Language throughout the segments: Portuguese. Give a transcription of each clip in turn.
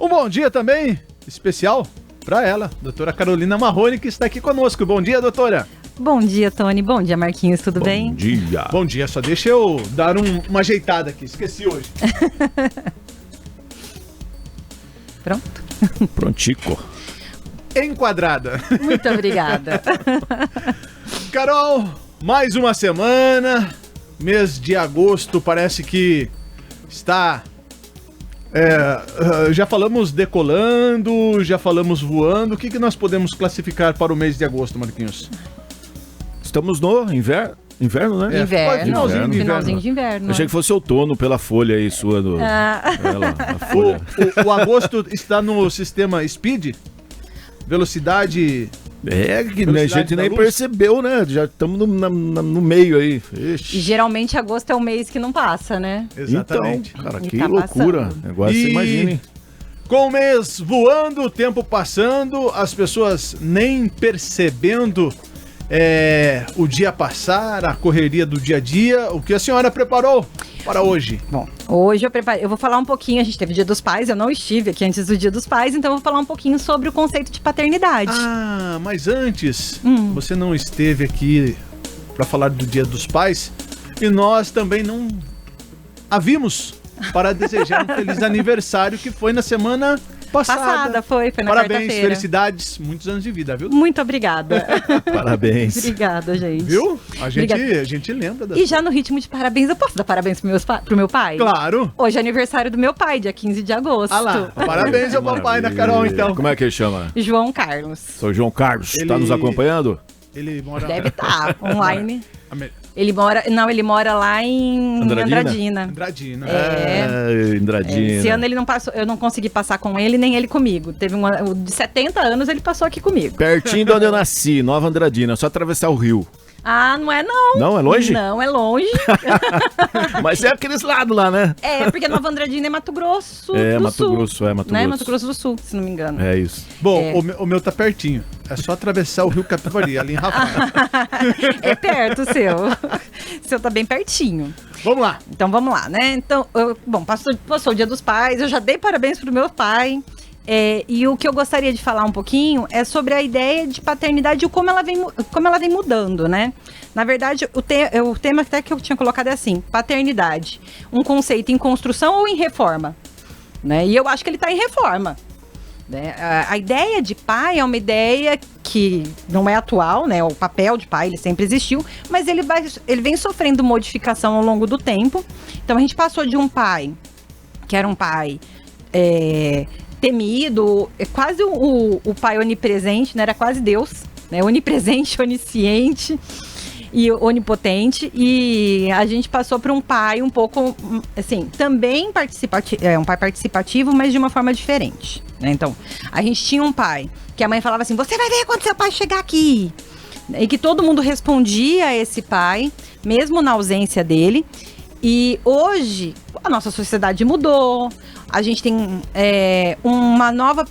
Um bom dia também especial para ela, doutora Carolina Marrone, que está aqui conosco. Bom dia, doutora. Bom dia, Tony. Bom dia, Marquinhos. Tudo bem? Bom dia. Bom dia. Só deixa eu dar uma ajeitada aqui. Esqueci hoje. Pronto? Prontico. Enquadrada. Muito obrigada. Carol, mais uma semana. Mês de agosto parece que está... já falamos decolando, já falamos voando. O que nós podemos classificar para o mês de agosto, Marquinhos? Estamos no inverno, né? Finalzinho de inverno. Eu achei que fosse outono pela folha aí sua do... a folha. O agosto está no sistema Speed? Velocidade... que a gente nem percebeu, né? Já estamos no meio aí. Ixi. E geralmente agosto é o mês que não passa, né? Exatamente. Então, cara, E que tá loucura. passando. Agora você imagina, hein? Com o mês voando, o tempo passando, as pessoas nem percebendo o dia passar, a correria do dia a dia. O que a senhora preparou para hoje? Bom, hoje eu vou falar um pouquinho, a gente teve o Dia dos Pais, eu não estive aqui antes do Dia dos Pais, então eu vou falar um pouquinho sobre o conceito de paternidade. Ah, mas antes, você não esteve aqui para falar do Dia dos Pais e nós também não a vimos para desejar um feliz aniversário que foi na semana passada. Foi na Parabéns, quarta-feira. Felicidades, muitos anos de vida, viu? Muito obrigada. Parabéns. Obrigada, gente. Viu? A Obrigada. gente lembra da... E já no ritmo de parabéns, eu posso dar parabéns pro meu pai? Claro. Hoje é aniversário do meu pai, dia 15 de agosto. Ah lá, parabéns ao papai da Carol, então. Como é que ele chama? João Carlos. Sou João Carlos. Ele- Tá nos acompanhando? Ele mora... Deve estar online. Ame- Ele mora lá em Andradina? Andradina. Indradina. Esse ano ele não passou, eu não consegui passar com ele, nem ele comigo. Teve o de 70 anos, ele passou aqui comigo. Pertinho de onde eu nasci, Nova Andradina. Só atravessar o rio. Ah, não é não. Não? É longe? Não, é longe. Mas é aqueles lados lá, né? Porque Nova Andradina é Mato Grosso É, do Mato Sul. Grosso, é Mato né? Grosso. Mato Grosso do Sul, se não me engano. É isso. Bom, É. o meu tá pertinho. É só atravessar o rio Capivari, ali em Rafael. É perto o seu. O seu tá bem pertinho. Vamos lá. Então vamos lá, né? Então, passou o Dia dos Pais, eu já dei parabéns pro meu pai. E o que eu gostaria de falar um pouquinho é sobre a ideia de paternidade e como ela vem mudando, né? Na verdade, o tema até que eu tinha colocado é assim: paternidade, um conceito em construção ou em reforma? Né? E eu acho que ele está em reforma. Né? A ideia de pai é uma ideia que não é atual, né? O papel de pai ele sempre existiu, mas ele vem sofrendo modificação ao longo do tempo. Então a gente passou de um pai que era um pai temido, quase o pai onipresente, né? Era quase Deus, né? Onipresente, onisciente e onipotente, e a gente passou para um pai um pouco, assim, também participativo, um pai participativo, mas de uma forma diferente, né? Então, a gente tinha um pai que a mãe falava assim: você vai ver quando seu pai chegar aqui, e que todo mundo respondia a esse pai, mesmo na ausência dele. E hoje, a nossa sociedade mudou, a gente tem uma nova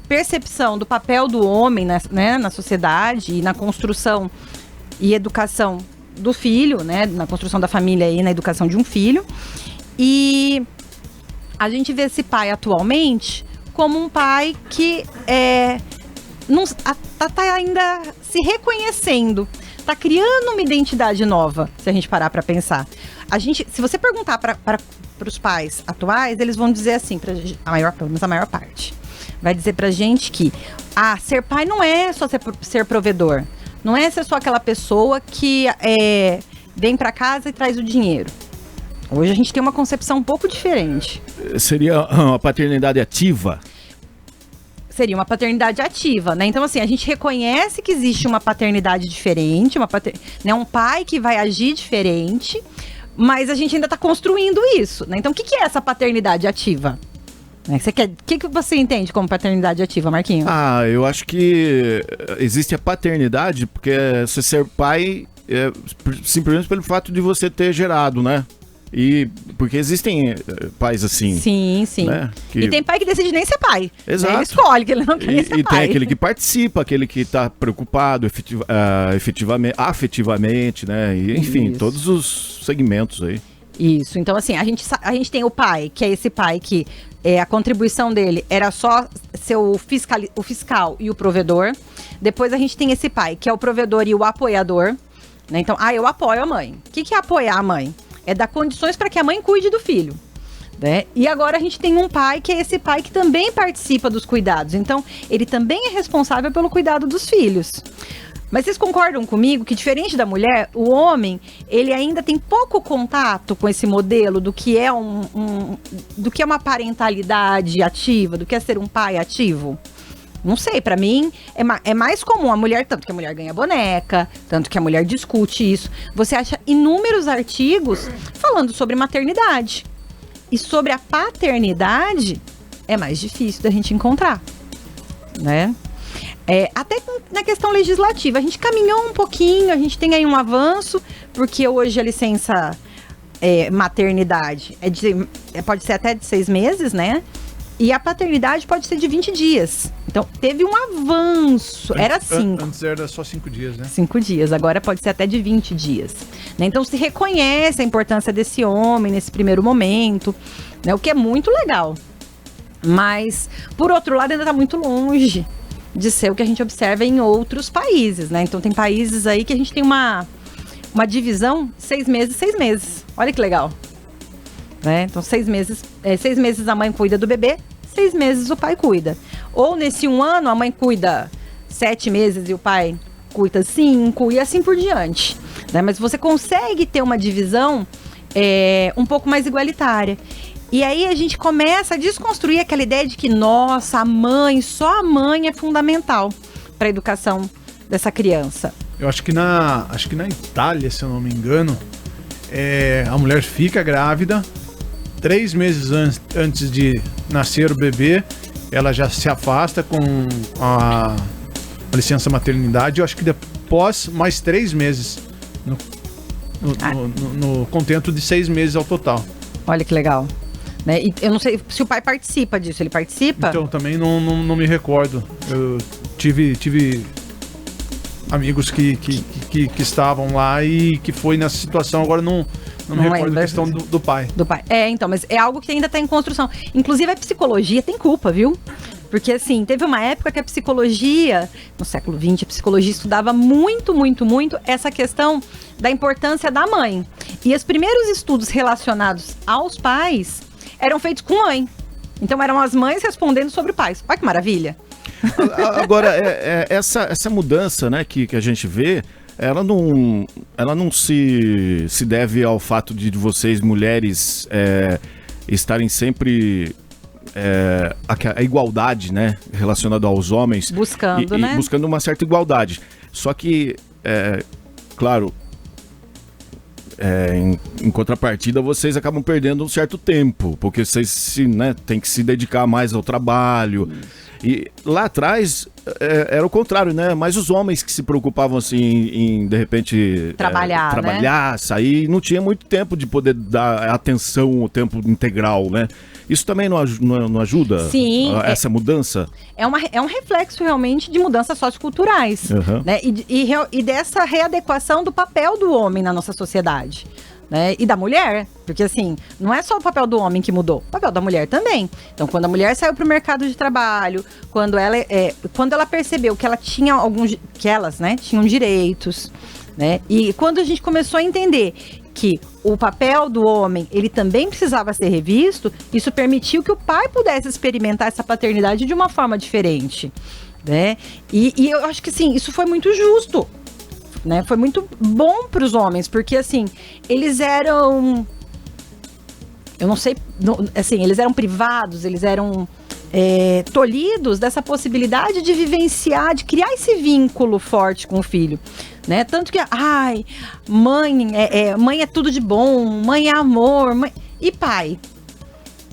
percepção do papel do homem na sociedade e na construção e educação do filho, né? Na construção da família e na educação de um filho. E a gente vê esse pai atualmente como um pai que tá ainda se reconhecendo, tá criando uma identidade nova, se a gente parar para pensar. Se você perguntar para os pais atuais, eles vão dizer assim, pelo menos a maior parte, vai dizer pra gente que ser pai não é só ser provedor, não é ser só aquela pessoa que vem para casa e traz o dinheiro. Hoje a gente tem uma concepção um pouco diferente. Seria uma paternidade ativa? Seria uma paternidade ativa, né? Então, assim, a gente reconhece que existe uma paternidade diferente, um pai que vai agir diferente, mas a gente ainda está construindo isso, né? Então, o que é essa paternidade ativa? O que você entende como paternidade ativa, Marquinhos? Eu acho que existe a paternidade, porque você ser pai simplesmente pelo fato de você ter gerado, né? E porque existem pais assim. Sim, sim. Né? E tem pai que decide nem ser pai. Exato. Ele escolhe que ele não quer ser pai. E tem aquele que participa, aquele que está preocupado afetivamente, né? E, enfim, Isso. todos os segmentos aí. Isso. Então, assim, a gente tem o pai, que é esse pai que a contribuição dele era só ser o fiscal e o provedor. Depois a gente tem esse pai, que é o provedor e o apoiador. Né? Então, eu apoio a mãe. O que é apoiar a mãe? É dar condições para que a mãe cuide do filho. Né? E agora a gente tem um pai, que é esse pai que também participa dos cuidados. Então, ele também é responsável pelo cuidado dos filhos. Mas vocês concordam comigo que, diferente da mulher, o homem, ele ainda tem pouco contato com esse modelo do que é do que é uma parentalidade ativa, do que é ser um pai ativo? Não sei, pra mim é mais comum a mulher, tanto que a mulher ganha boneca, tanto que a mulher discute isso. Você acha inúmeros artigos falando sobre maternidade. E sobre a paternidade é mais difícil da gente encontrar, né? Até na questão legislativa, a gente caminhou um pouquinho, a gente tem aí um avanço, porque hoje a licença maternidade pode ser até de 6 meses, né? E a paternidade pode ser de 20 dias. Então, teve um avanço. Era 5. Antes era só 5 dias, né? 5 dias. Agora pode ser até de 20 dias. Né? Então, se reconhece a importância desse homem nesse primeiro momento, né? O que é muito legal. Mas, por outro lado, ainda está muito longe de ser o que a gente observa em outros países, né? Então, tem países aí que a gente tem uma divisão 6 meses, 6 meses. Olha que legal. Né? Então, 6 meses, 6 meses a mãe cuida do bebê, 6 meses o pai cuida. Ou nesse 1 ano, a mãe cuida 7 meses e o pai cuida 5 e assim por diante. Né? Mas você consegue ter uma divisão um pouco mais igualitária. E aí a gente começa a desconstruir aquela ideia de que, nossa, só a mãe é fundamental para a educação dessa criança. Eu acho que na Itália, se eu não me engano, a mulher fica grávida, 3 meses antes de nascer o bebê, ela já se afasta com a licença maternidade. Eu acho que depois, mais 3 meses, no contento de 6 meses ao total. Olha que legal. Né? E eu não sei se o pai participa disso. Ele participa? Então, também não me recordo. Eu tive amigos que estavam lá e que foi nessa situação. Agora não me recordo a questão do pai. Do pai. Então, mas é algo que ainda está em construção. Inclusive, a psicologia tem culpa, viu? Porque, assim, teve uma época que a psicologia, no século XX, a psicologia estudava muito, muito, muito essa questão da importância da mãe. E os primeiros estudos relacionados aos pais eram feitos com mãe. Então, eram as mães respondendo sobre os pais. Olha que maravilha. Agora, essa mudança, né, que a gente vê, ela não se deve ao fato de vocês, mulheres, estarem sempre a igualdade, né, relacionada aos homens. Buscando, né? Buscando uma certa igualdade. Só que, claro, em contrapartida, vocês acabam perdendo um certo tempo, porque vocês têm que se dedicar mais ao trabalho. E lá atrás era o contrário, né? Mas os homens que se preocupavam assim em de repente trabalhar, né? Sair, não tinha muito tempo de poder dar atenção, o tempo integral, né? Isso também não ajuda? Sim, essa mudança? É um reflexo realmente de mudanças socioculturais, né? E dessa readequação do papel do homem na nossa sociedade. Né? E da mulher, porque assim, não é só o papel do homem que mudou, o papel da mulher também. Então, quando a mulher saiu para o mercado de trabalho, quando ela percebeu que ela tinha que elas, né, tinham direitos, né? E quando a gente começou a entender que o papel do homem, ele também precisava ser revisto, isso permitiu que o pai pudesse experimentar essa paternidade de uma forma diferente, né? E eu acho que sim, isso foi muito justo. Né? Foi muito bom para os homens, porque assim, eles eram, eu não sei, assim, eles eram privados, eles eram tolhidos dessa possibilidade de vivenciar, de criar esse vínculo forte com o filho, né? Tanto que, mãe é tudo de bom, mãe é amor, e pai,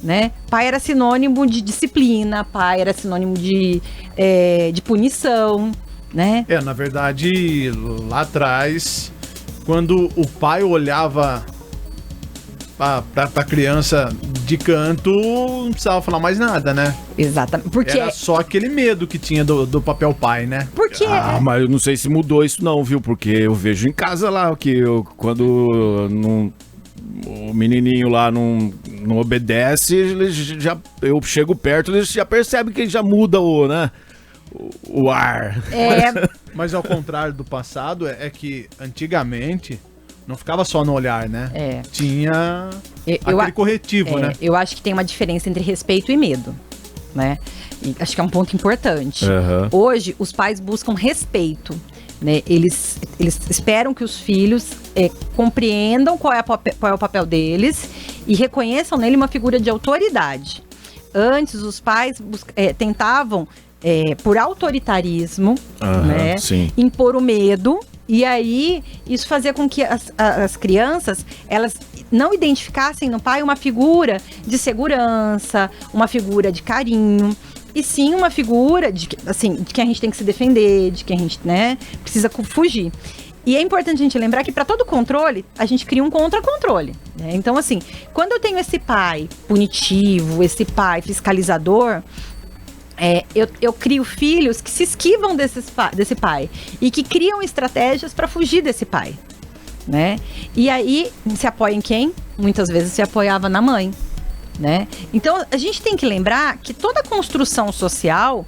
né? Pai era sinônimo de disciplina, pai era sinônimo de punição, né? Na verdade, lá atrás, quando o pai olhava pra criança de canto, não precisava falar mais nada, né? Exatamente. Porque era só aquele medo que tinha do papel pai, né? Porque mas eu não sei se mudou isso não, viu? Porque eu vejo em casa lá que quando o menininho lá não não obedece, eu chego perto, ele já percebe que ele já muda o ar. Mas ao contrário do passado, é que antigamente não ficava só no olhar, né? Tinha aquele corretivo, né? Eu acho que tem uma diferença entre respeito e medo, né? E acho que é um ponto importante. Hoje, os pais buscam respeito, né? Eles esperam que os filhos compreendam qual é o papel deles e reconheçam nele uma figura de autoridade. Antes, os pais tentavam, por autoritarismo, né? Impor o medo. E aí, isso fazia com que as crianças, elas não identificassem no pai uma figura de segurança, uma figura de carinho, e sim uma figura de que a gente tem que se defender, de que a gente, né, precisa fugir. E é importante a gente lembrar que para todo controle, a gente cria um contra-controle, né? Então, assim, quando eu tenho esse pai punitivo, esse pai fiscalizador, eu crio filhos que se esquivam desse pai e que criam estratégias para fugir desse pai, né? E aí se apoia em quem? Muitas vezes se apoiava na mãe, né? Então a gente tem que lembrar que toda construção social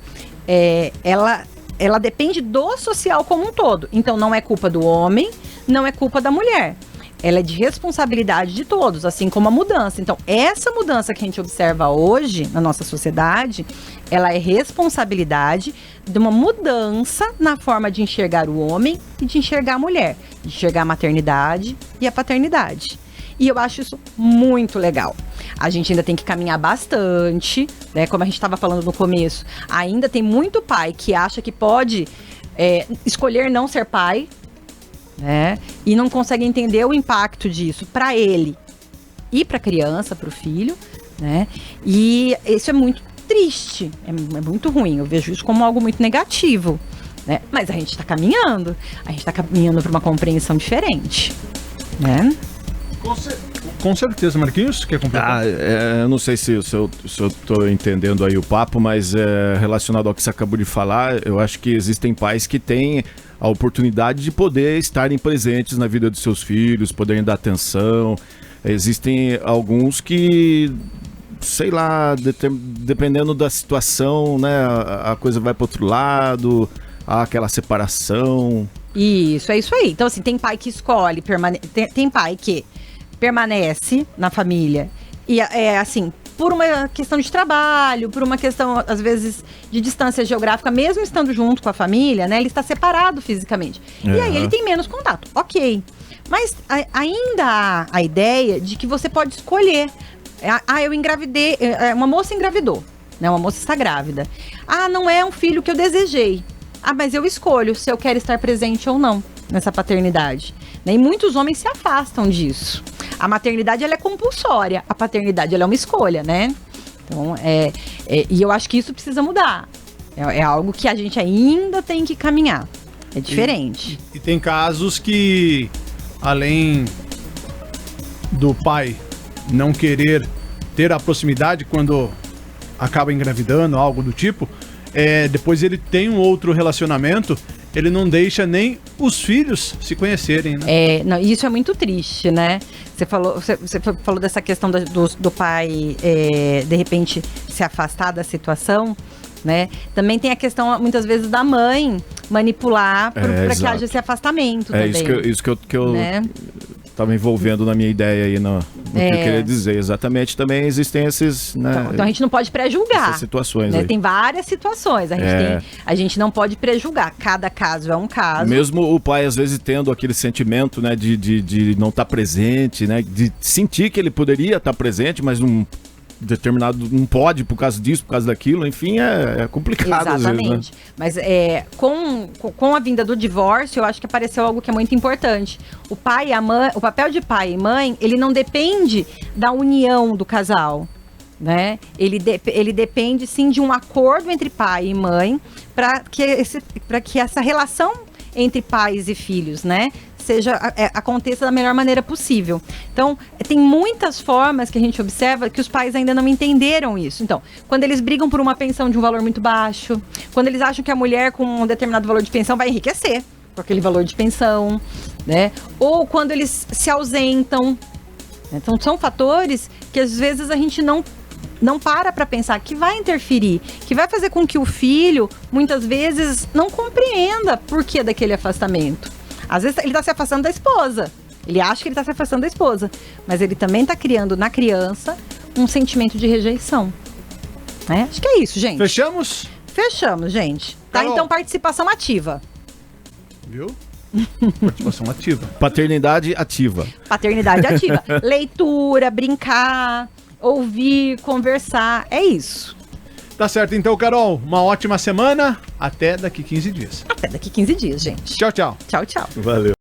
ela depende do social como um todo. Então não é culpa do homem, não é culpa da mulher. Ela é de responsabilidade de todos, assim como a mudança. Então, essa mudança que a gente observa hoje na nossa sociedade, ela é responsabilidade de uma mudança na forma de enxergar o homem e de enxergar a mulher, de enxergar a maternidade e a paternidade. E eu acho isso muito legal. A gente ainda tem que caminhar bastante, né? Como a gente estava falando no começo, ainda tem muito pai que acha que pode escolher não ser pai, né? E não consegue entender o impacto disso para ele e para a criança, para o filho, né? E isso é muito triste, é muito ruim. Eu vejo isso como algo muito negativo, né? Mas a gente está caminhando para uma compreensão diferente, né? Com certeza, Marquinhos, quer completar? Eu não sei se eu estou entendendo aí o papo, mas relacionado ao que você acabou de falar, eu acho que existem pais que têm a oportunidade de poder estarem presentes na vida dos seus filhos, poderem dar atenção. Existem alguns que, sei lá, dependendo da situação, né, a coisa vai para outro lado, há aquela separação. Isso, é isso aí. Então, assim, tem pai que escolhe, tem pai que permanece na família e assim, por uma questão de trabalho, por uma questão, às vezes, de distância geográfica, mesmo estando junto com a família, né? Ele está separado fisicamente. E aí ele tem menos contato. Ok. Mas ainda há a ideia de que você pode escolher. Eu engravidei, uma moça engravidou, né? Uma moça está grávida. Não é um filho que eu desejei. Mas eu escolho se eu quero estar presente ou não nessa paternidade. E muitos homens se afastam disso. A maternidade, ela é compulsória. A paternidade, ela é uma escolha, né? Então, e eu acho que isso precisa mudar. É algo que a gente ainda tem que caminhar. É diferente. E tem casos que, além do pai não querer ter a proximidade quando acaba engravidando, algo do tipo, depois ele tem um outro relacionamento, ele não deixa nem os filhos se conhecerem, né? Não, isso é muito triste, né? Você falou dessa questão do pai, de repente, se afastar da situação, né? Também tem a questão, muitas vezes, da mãe manipular para que haja esse afastamento também. Isso que eu estava envolvendo na minha ideia aí, no que eu queria dizer. Exatamente, também existem esses... Né, então a gente não pode pré-julgar. Essas situações, né? Tem várias situações. A gente não pode pré-julgar. Cada caso é um caso. Mesmo o pai, às vezes, tendo aquele sentimento, né, de não estar presente, né, de sentir que ele poderia estar presente, mas determinado não pode por causa disso, por causa daquilo, enfim, é complicado. Exatamente. Às vezes, né? Mas com a vinda do divórcio, eu acho que apareceu algo que é muito importante. O pai e a mãe, o papel de pai e mãe, ele não depende da união do casal, né? Ele depende sim de um acordo entre pai e mãe para que essa relação entre pais e filhos, né, aconteça da melhor maneira possível. Então, tem muitas formas que a gente observa que os pais ainda não entenderam isso. Então, quando eles brigam por uma pensão de um valor muito baixo, quando eles acham que a mulher com um determinado valor de pensão vai enriquecer com aquele valor de pensão, né? Ou quando eles se ausentam. Então, são fatores que às vezes a gente não para pensar que vai interferir, que vai fazer com que o filho, muitas vezes, não compreenda por que daquele afastamento. Às vezes ele está se afastando da esposa, ele acha que ele está se afastando da esposa, mas ele também está criando na criança um sentimento de rejeição. Acho que é isso, gente. Fechamos? Fechamos, gente. Tá, Carol. então participação ativa. Viu? Participação ativa. Paternidade ativa. Paternidade ativa. Leitura, brincar, ouvir, conversar. É isso. Tá certo, então, Carol. Uma ótima semana. Até daqui 15 dias. Até daqui 15 dias, gente. Tchau, tchau. Tchau, tchau. Valeu.